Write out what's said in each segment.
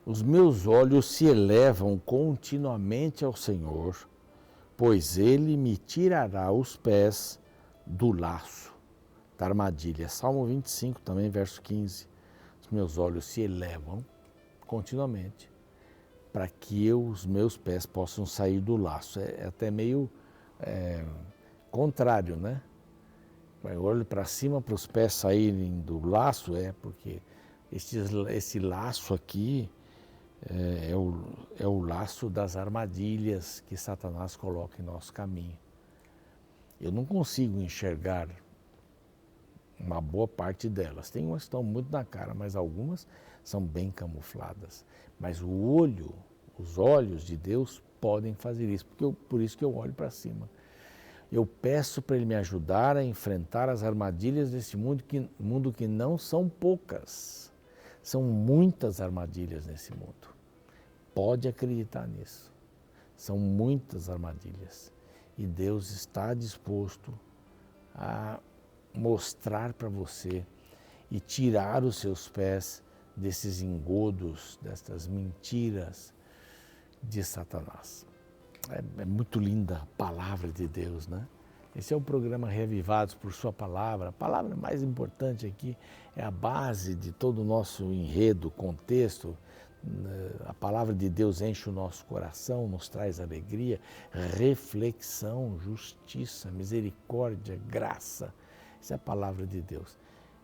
Os meus olhos se elevam continuamente ao Senhor, pois Ele me tirará os pés do laço, da armadilha. Salmo 25 também, verso 15. Os meus olhos se elevam continuamente para que os meus pés possam sair do laço. É até meio contrário, né? Eu olho para cima para os pés saírem do laço, porque esse laço aqui é o laço das armadilhas que Satanás coloca em nosso caminho. Eu não consigo enxergar uma boa parte delas. Tem umas que estão muito na cara, mas algumas são bem camufladas. Mas os olhos de Deus podem fazer isso, por isso que eu olho para cima. Eu peço para Ele me ajudar a enfrentar as armadilhas desse mundo que não são poucas. São muitas armadilhas nesse mundo. Pode acreditar nisso. São muitas armadilhas. E Deus está disposto a mostrar para você e tirar os seus pés desses engodos, dessas mentiras de Satanás. É muito linda a palavra de Deus, né? Esse é o programa Reavivados por Sua Palavra. A palavra mais importante aqui é a base de todo o nosso enredo, contexto. A palavra de Deus enche o nosso coração, nos traz alegria, reflexão, justiça, misericórdia, graça. Essa é a palavra de Deus.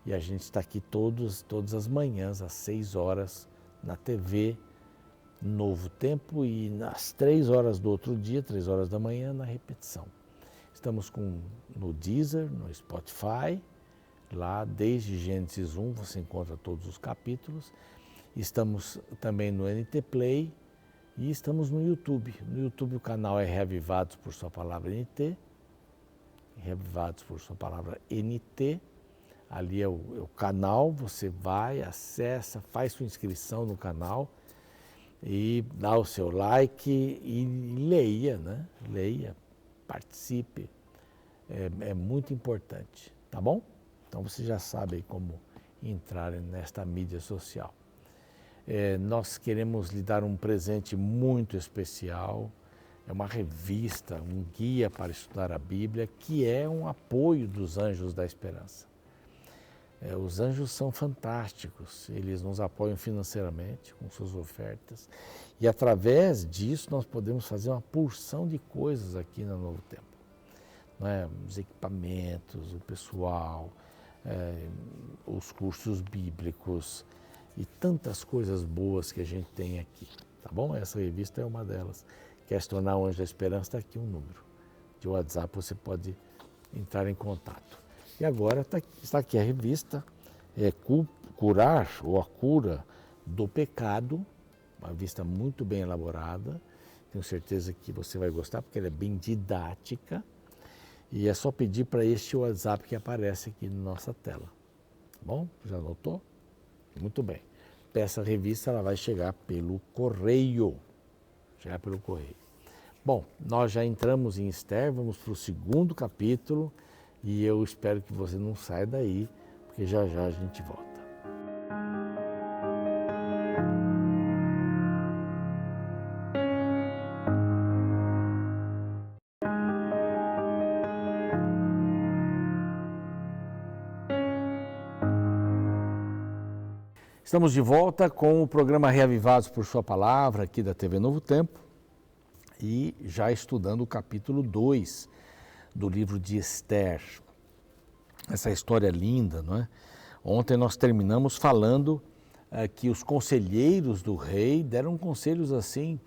E a gente está aqui todas as manhãs, às 6 horas, na TV Novo Tempo e às 3 horas do outro dia, 3 horas da manhã, na repetição. Estamos no Deezer, no Spotify, lá desde Gênesis 1 você encontra todos os capítulos. Estamos também no NT Play e estamos no YouTube. No YouTube o canal é Reavivados por Sua Palavra NT. Reavivados por Sua Palavra NT. Ali é o canal, você vai, acessa, faz sua inscrição no canal e dá o seu like e leia, né? Leia, participe. É muito importante, tá bom? Então você já sabe como entrar nesta mídia social. Nós queremos lhe dar um presente muito especial. É uma revista, um guia para estudar a Bíblia, que é um apoio dos Anjos da Esperança. Os anjos são fantásticos, eles nos apoiam financeiramente com suas ofertas e através disso nós podemos fazer uma porção de coisas aqui no Novo Tempo. Não é? Os equipamentos, o pessoal, os cursos bíblicos e tantas coisas boas que a gente tem aqui, tá bom? Essa revista é uma delas. Quer se tornar um Anjo da Esperança, está aqui um número de WhatsApp, você pode entrar em contato. E agora está aqui a revista, Curar ou a Cura do Pecado, uma revista muito bem elaborada, tenho certeza que você vai gostar porque ela é bem didática e é só pedir para este WhatsApp que aparece aqui na nossa tela. Tá bom? Já anotou? Muito bem. Peça a revista, ela vai chegar pelo correio. Bom, nós já entramos em Esther, vamos para o 2º capítulo. E eu espero que você não saia daí, porque já já a gente volta. Estamos de volta com o programa Reavivados por Sua Palavra, aqui da TV Novo Tempo, e já estudando o capítulo 2 do livro de Esther. Essa história linda, não é? Ontem nós terminamos falando que os conselheiros do rei deram conselhos assim,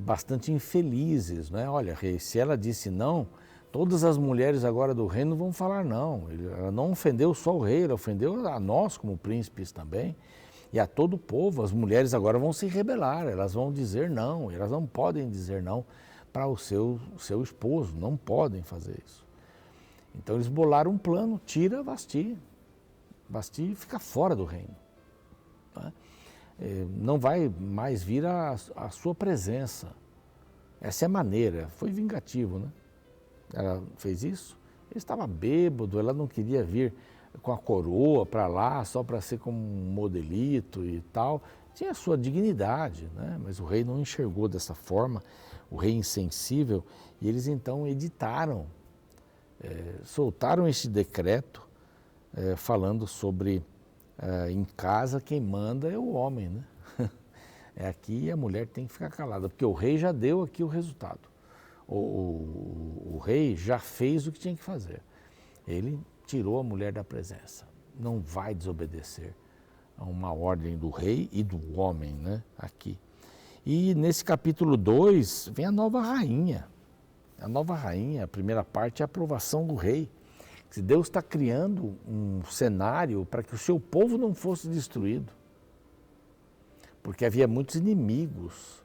bastante infelizes, não é? Olha, rei, se ela disse não, todas as mulheres agora do reino vão falar não. Ela não ofendeu só o rei, ela ofendeu a nós como príncipes também e a todo o povo. As mulheres agora vão se rebelar, elas vão dizer não, elas não podem dizer não para o seu esposo, não podem fazer isso. Então eles bolaram um plano, tira Vasti. Vasti fica fora do reino. Né? Não vai mais vir a sua presença. Essa é a maneira, foi vingativo, né? Ela fez isso, ele estava bêbado, ela não queria vir com a coroa para lá, só para ser como um modelito e tal. Tinha a sua dignidade, né? Mas o rei não enxergou dessa forma, o rei insensível, e eles então editaram, soltaram este decreto falando sobre em casa quem manda é o homem, né? É aqui a mulher tem que ficar calada, porque o rei já deu aqui o resultado. O rei já fez o que tinha que fazer. Ele tirou a mulher da presença. Não vai desobedecer a uma ordem do rei e do homem, né? Aqui. E nesse capítulo 2 vem a nova rainha. A nova rainha, a primeira parte é a aprovação do rei. Deus está criando um cenário para que o seu povo não fosse destruído. Porque havia muitos inimigos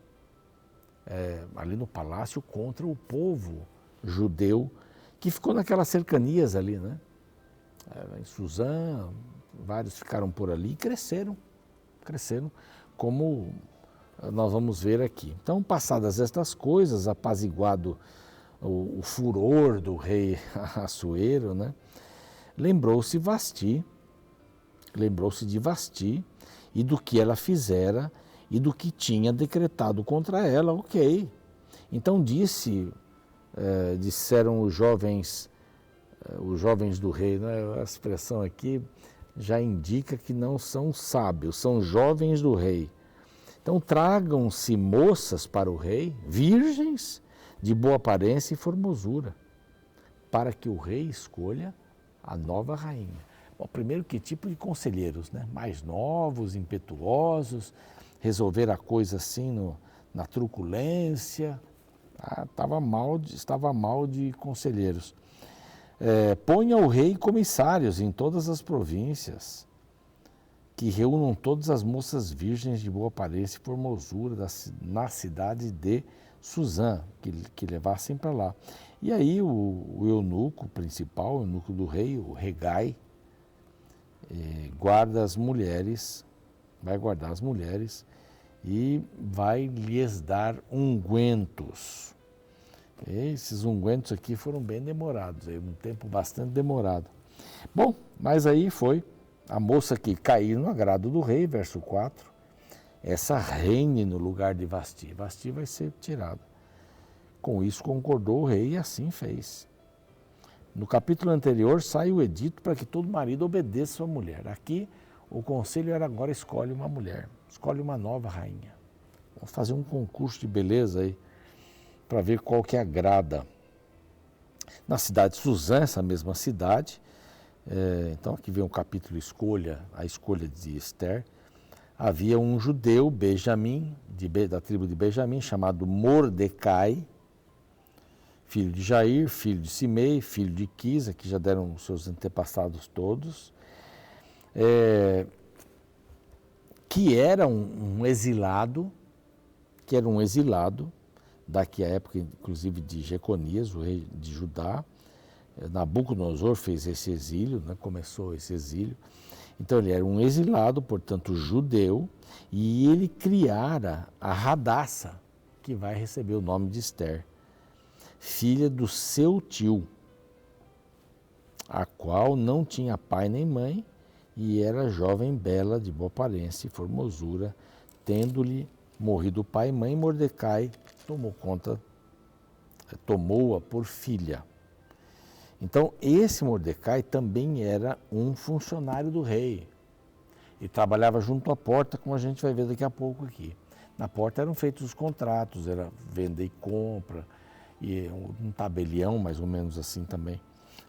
ali no palácio contra o povo judeu, que ficou naquelas cercanias ali, né? Em Suzã, vários ficaram por ali e cresceram, como nós vamos ver aqui. Então, passadas estas coisas, apaziguado o furor do rei Assuero, né? Lembrou-se de Vasti e do que ela fizera e do que tinha decretado contra ela, ok. Então disseram os jovens do rei, né? A expressão aqui já indica que não são sábios, são jovens do rei. Então tragam-se moças para o rei, virgens, de boa aparência e formosura, para que o rei escolha a nova rainha. Bom, primeiro, que tipo de conselheiros, né? Mais novos, impetuosos, resolver a coisa assim na truculência. Estava mal de conselheiros. Ponha o rei comissários em todas as províncias, que reúnam todas as moças virgens de boa aparência e formosura na cidade de Suzã, que levassem para lá. E aí o eunuco principal, o eunuco do rei, o Regai, vai guardar as mulheres e vai lhes dar ungüentos. Esses ungüentos aqui foram bem demorados, um tempo bastante demorado. Bom, mas aí foi a moça que caiu no agrado do rei, verso 4, essa reine no lugar de Vasti. Vasti vai ser tirada. Com isso concordou o rei e assim fez. No capítulo anterior sai o edito para que todo marido obedeça a sua mulher. Aqui o conselho era agora escolhe uma mulher, escolhe uma nova rainha. Vamos fazer um concurso de beleza aí para ver qual que agrada. Na cidade de Suzã, essa mesma cidade, então aqui vem o capítulo a escolha de Esther. Havia um judeu, Benjamim, da tribo de Benjamim, chamado Mordecai, filho de Jair, filho de Simei, filho de Quis, aqui já deram os seus antepassados todos, que era um exilado, daqui à época, inclusive, de Jeconias, o rei de Judá. Nabucodonosor fez esse exílio, né, começou esse exílio. Então ele era um exilado, portanto judeu, e ele criara a Radassa, que vai receber o nome de Esther, filha do seu tio, a qual não tinha pai nem mãe, e era jovem, bela, de boa aparência e formosura. Tendo-lhe morrido o pai e mãe, Mordecai tomou-a por filha. Então, esse Mordecai também era um funcionário do rei e trabalhava junto à porta, como a gente vai ver daqui a pouco aqui. Na porta eram feitos os contratos, era venda e compra, e um tabelião, mais ou menos assim também,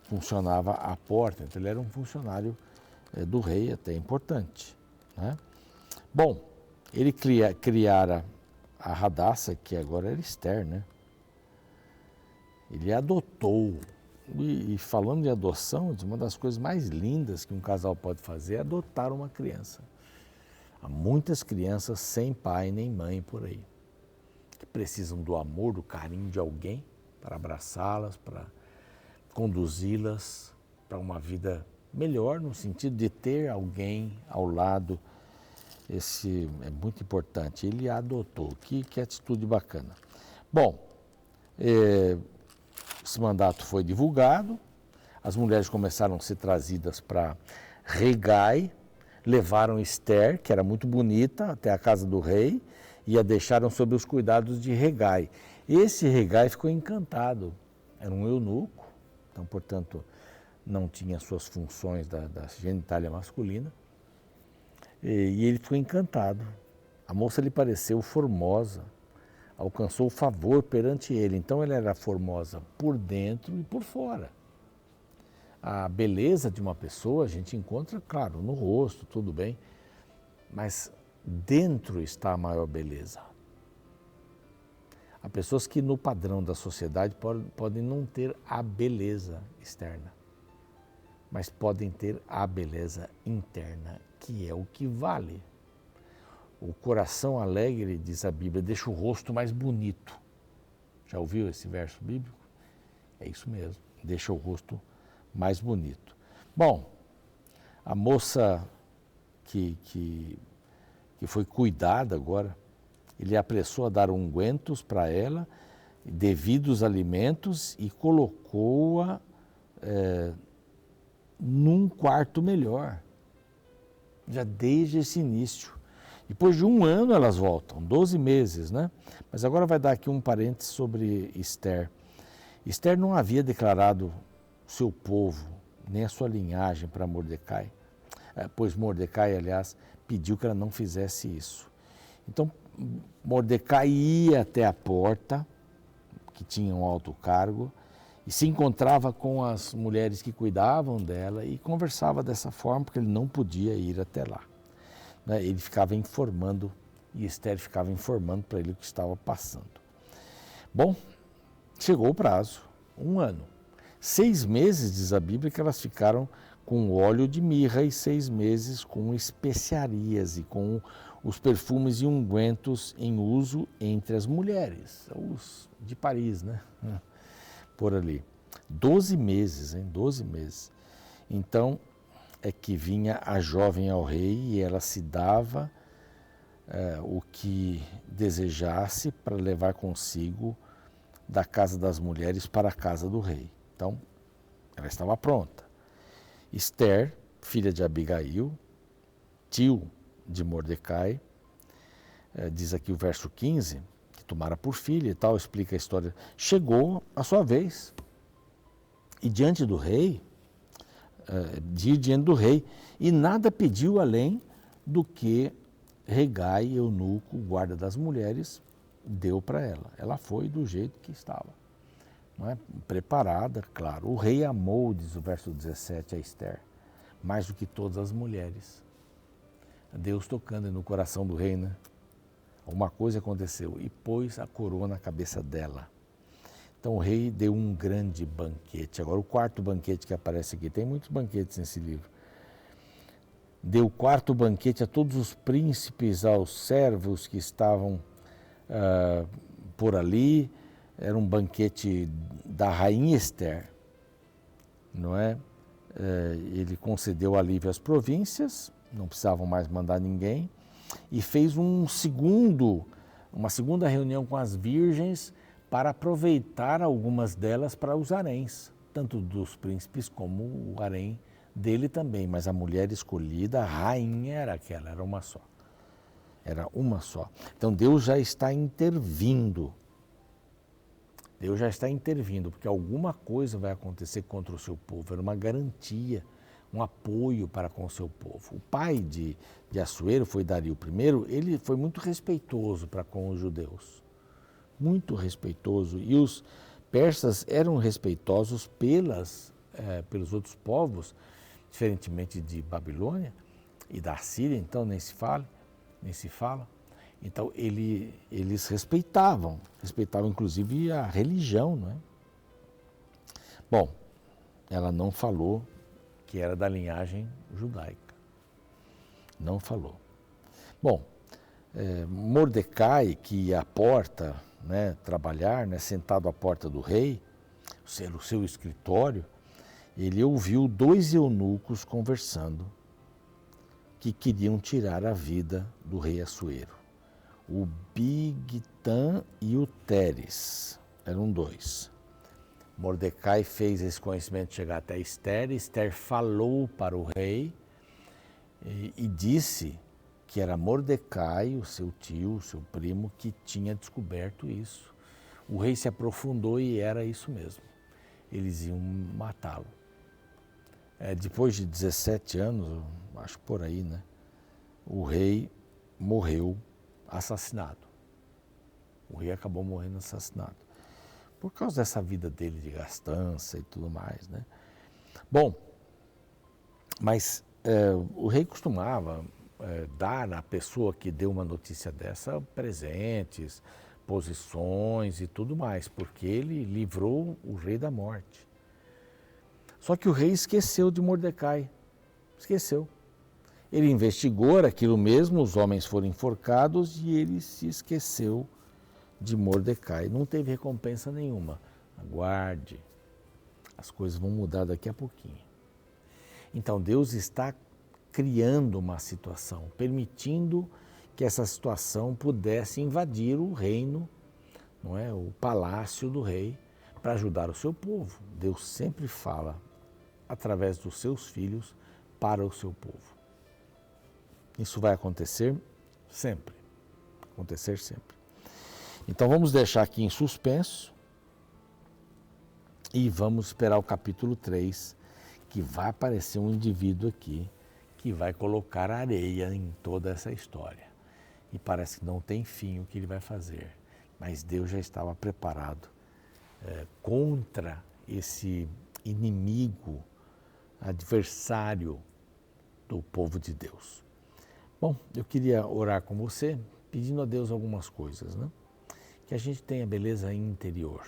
funcionava à porta. Então, ele era um funcionário do rei, até importante, né? Bom, ele criara a Radassa, que agora era Esther, né? Ele adotou. E falando de adoção, uma das coisas mais lindas que um casal pode fazer é adotar uma criança. Há muitas crianças sem pai nem mãe por aí, que precisam do amor, do carinho de alguém para abraçá-las, para conduzi-las para uma vida melhor, no sentido de ter alguém ao lado. Esse é muito importante. Ele a adotou. Que atitude bacana. Bom, esse mandato foi divulgado, as mulheres começaram a ser trazidas para Hegai, levaram Esther, que era muito bonita, até a casa do rei, e a deixaram sob os cuidados de Hegai. Esse Hegai ficou encantado, era um eunuco, então, portanto, não tinha suas funções da genitália masculina, e ele ficou encantado. A moça lhe pareceu formosa, alcançou favor perante ele, então ela era formosa por dentro e por fora. A beleza de uma pessoa a gente encontra, claro, no rosto, tudo bem, mas dentro está a maior beleza. Há pessoas que no padrão da sociedade podem não ter a beleza externa, mas podem ter a beleza interna, que é o que vale. O coração alegre, diz a Bíblia, deixa o rosto mais bonito. Já ouviu esse verso bíblico? É isso mesmo, deixa o rosto mais bonito. Bom, a moça que foi cuidada agora, ele apressou a dar ungüentos para ela, devidos alimentos, e colocou-a num quarto melhor, já desde esse início. Depois de 1 ano elas voltam, 12 meses, né? Mas agora vai dar aqui um parênteses sobre Esther. Esther não havia declarado seu povo, nem a sua linhagem para Mordecai, pois Mordecai, aliás, pediu que ela não fizesse isso. Então, Mordecai ia até a porta, que tinha um alto cargo, e se encontrava com as mulheres que cuidavam dela e conversava dessa forma, porque ele não podia ir até lá. Ele ficava informando, e Esther ficava informando para ele o que estava passando. Bom, chegou o prazo, 1 ano. 6 meses, diz a Bíblia, que elas ficaram com óleo de mirra, e 6 meses com especiarias e com os perfumes e ungüentos em uso entre as mulheres, os de Paris, né? Por ali. 12 meses, hein? 12 meses. Então, é que vinha a jovem ao rei e ela se dava o que desejasse para levar consigo da casa das mulheres para a casa do rei. Então, ela estava pronta. Esther, filha de Abigail, tio de Mordecai, diz aqui o verso 15, que tomara por filha e tal, explica a história. Chegou a sua vez. E diante do rei, e nada pediu além do que Hegai, eunuco, guarda das mulheres, deu para ela. Ela foi do jeito que estava. Não é? Preparada, claro. O rei amou, diz o verso 17, a Esther, mais do que todas as mulheres. Deus tocando no coração do rei, né? Uma coisa aconteceu, e pôs a coroa na cabeça dela. Então o rei deu um grande banquete. Agora o 4º banquete que aparece aqui, tem muitos banquetes nesse livro. Deu o 4º banquete a todos os príncipes, aos servos que estavam por ali. Era um banquete da rainha Esther, não é? Ele concedeu alívio às províncias, não precisavam mais mandar ninguém, e fez uma segunda reunião com as virgens para aproveitar algumas delas para os haréns, tanto dos príncipes como o harém dele também, mas a mulher escolhida, a rainha, era aquela, era uma só. Era uma só. Então Deus já está intervindo. Deus já está intervindo, porque alguma coisa vai acontecer contra o seu povo. Era uma garantia, um apoio para com o seu povo. O pai de Assuero foi Dario I, ele foi muito respeitoso para com os judeus. Muito respeitoso. E os persas eram respeitosos pelos outros povos, diferentemente de Babilônia e da Síria, então nem se fala. Então, eles respeitavam inclusive a religião, não é? Bom, ela não falou que era da linhagem judaica. Não falou. Bom, Mordecai, que ia à porta, né, trabalhar, né, sentado à porta do rei, o seu escritório, ele ouviu 2 eunucos conversando que queriam tirar a vida do rei Assuero. O Bigtan e o Teres, eram 2. Mordecai fez esse conhecimento chegar até Ester. Ester falou para o rei e disse que era Mordecai, o seu tio, o seu primo, que tinha descoberto isso. O rei se aprofundou e era isso mesmo. Eles iam matá-lo. Depois de 17 anos, acho por aí, né? O rei morreu assassinado. O rei acabou morrendo assassinado. Por causa dessa vida dele de gastança e tudo mais, né? Bom, mas o rei costumava dar à pessoa que deu uma notícia dessa presentes, posições e tudo mais, porque ele livrou o rei da morte. Só que o rei esqueceu de Mordecai, esqueceu. Ele investigou aquilo mesmo, os homens foram enforcados e ele se esqueceu de Mordecai. Não teve recompensa nenhuma. Aguarde, as coisas vão mudar daqui a pouquinho. Então Deus está criando uma situação, permitindo que essa situação pudesse invadir o reino, não é? O palácio do rei, para ajudar o seu povo. Deus sempre fala através dos seus filhos para o seu povo. Isso vai acontecer sempre. Acontecer sempre. Então vamos deixar aqui em suspenso e vamos esperar o capítulo 3, que vai aparecer um indivíduo aqui que vai colocar areia em toda essa história. E parece que não tem fim o que ele vai fazer. Mas Deus já estava preparado contra esse inimigo, adversário do povo de Deus. Bom, eu queria orar com você, pedindo a Deus algumas coisas, né? Que a gente tenha beleza interior,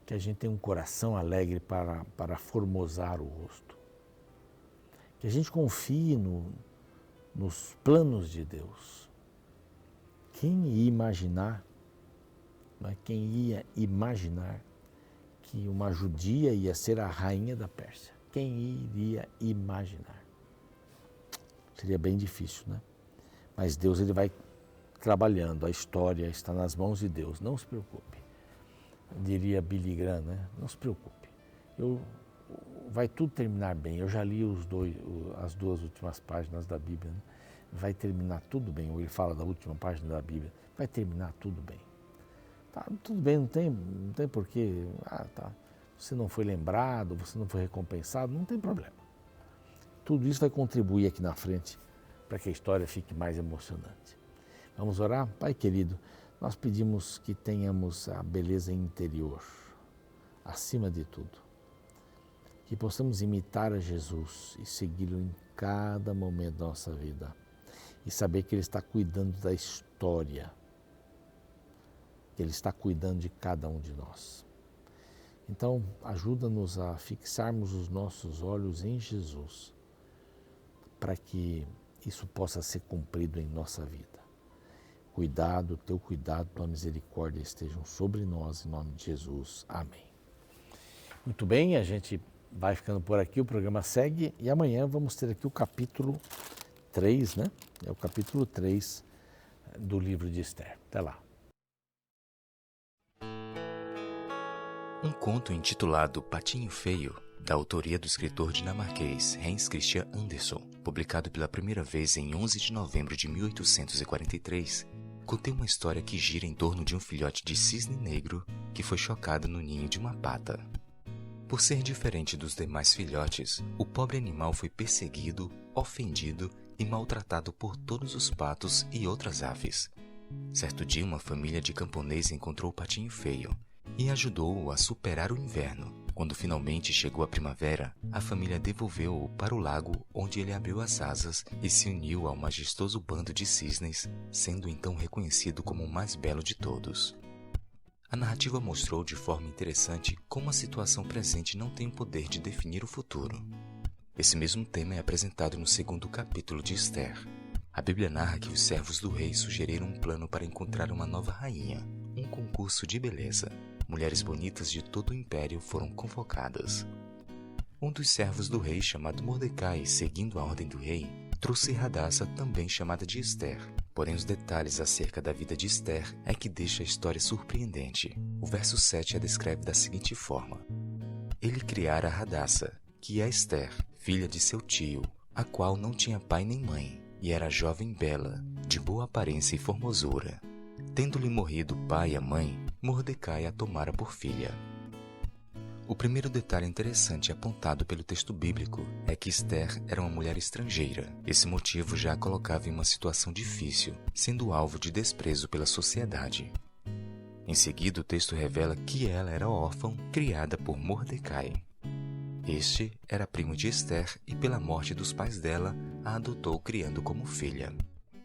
que a gente tenha um coração alegre para formosar o rosto, que a gente confie nos planos de Deus. Quem ia imaginar, que uma judia ia ser a rainha da Pérsia? Quem iria imaginar? Seria bem difícil, né? Mas Deus, ele vai trabalhando, a história está nas mãos de Deus, não se preocupe. Diria Billy Graham, né? Não se preocupe. Vai tudo terminar bem. Eu já li as duas últimas páginas da Bíblia, né? Vai terminar tudo bem. Ou ele fala da última página da Bíblia. Vai terminar tudo bem. Tá, tudo bem, não tem porquê. Você não foi lembrado, você não foi recompensado, não tem problema. Tudo isso vai contribuir aqui na frente para que a história fique mais emocionante. Vamos orar? Pai querido, nós pedimos que tenhamos a beleza interior, acima de tudo. Que possamos imitar a Jesus e segui-lo em cada momento da nossa vida. E saber que Ele está cuidando da história, que Ele está cuidando de cada um de nós. Então, ajuda-nos a fixarmos os nossos olhos em Jesus, para que isso possa ser cumprido em nossa vida. Cuidado, teu cuidado, tua misericórdia estejam sobre nós, em nome de Jesus. Amém. Muito bem, a gente vai ficando por aqui, o programa segue e amanhã vamos ter aqui o capítulo 3, né? É o capítulo 3 do livro de Ester. Até lá. Um conto intitulado Patinho Feio, da autoria do escritor dinamarquês Hans Christian Andersen, publicado pela primeira vez em 11 de novembro de 1843, contém uma história que gira em torno de um filhote de cisne negro que foi chocado no ninho de uma pata. Por ser diferente dos demais filhotes, o pobre animal foi perseguido, ofendido e maltratado por todos os patos e outras aves. Certo dia, uma família de camponês encontrou o Patinho Feio e ajudou-o a superar o inverno. Quando finalmente chegou a primavera, a família devolveu-o para o lago, onde ele abriu as asas e se uniu ao majestoso bando de cisnes, sendo então reconhecido como o mais belo de todos. A narrativa mostrou de forma interessante como a situação presente não tem o poder de definir o futuro. Esse mesmo tema é apresentado no segundo capítulo de Ester. A Bíblia narra que os servos do rei sugeriram um plano para encontrar uma nova rainha, um concurso de beleza. Mulheres bonitas de todo o império foram convocadas. Um dos servos do rei, chamado Mordecai, seguindo a ordem do rei, trouxe Hadassah, também chamada de Esther. Porém, os detalhes acerca da vida de Esther é que deixa a história surpreendente. O verso 7 a descreve da seguinte forma: Ele criara Hadassah, que é Esther, filha de seu tio, a qual não tinha pai nem mãe, e era jovem bela, de boa aparência e formosura. Tendo-lhe morrido o pai e a mãe, Mordecai a tomara por filha. O primeiro detalhe interessante apontado pelo texto bíblico é que Esther era uma mulher estrangeira. Esse motivo já a colocava em uma situação difícil, sendo alvo de desprezo pela sociedade. Em seguida, o texto revela que ela era órfã, criada por Mordecai. Este era primo de Esther e, pela morte dos pais dela, a adotou criando como filha.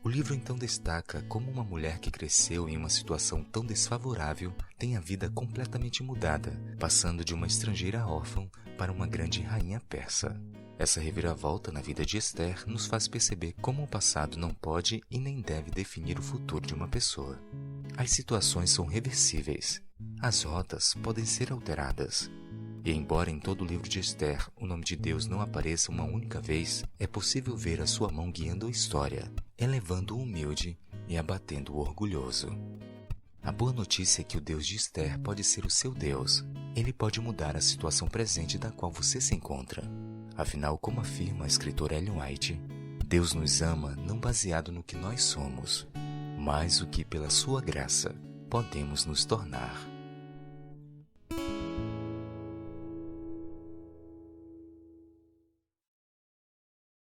O livro então destaca como uma mulher que cresceu em uma situação tão desfavorável tem a vida completamente mudada, passando de uma estrangeira órfã para uma grande rainha persa. Essa reviravolta na vida de Esther nos faz perceber como o passado não pode e nem deve definir o futuro de uma pessoa. As situações são reversíveis, as rotas podem ser alteradas. E embora em todo o livro de Esther o nome de Deus não apareça uma única vez, é possível ver a sua mão guiando a história, elevando o humilde e abatendo o orgulhoso. A boa notícia é que o Deus de Esther pode ser o seu Deus. Ele pode mudar a situação presente da qual você se encontra. Afinal, como afirma a escritora Ellen White, Deus nos ama não baseado no que nós somos, mas o que pela sua graça podemos nos tornar.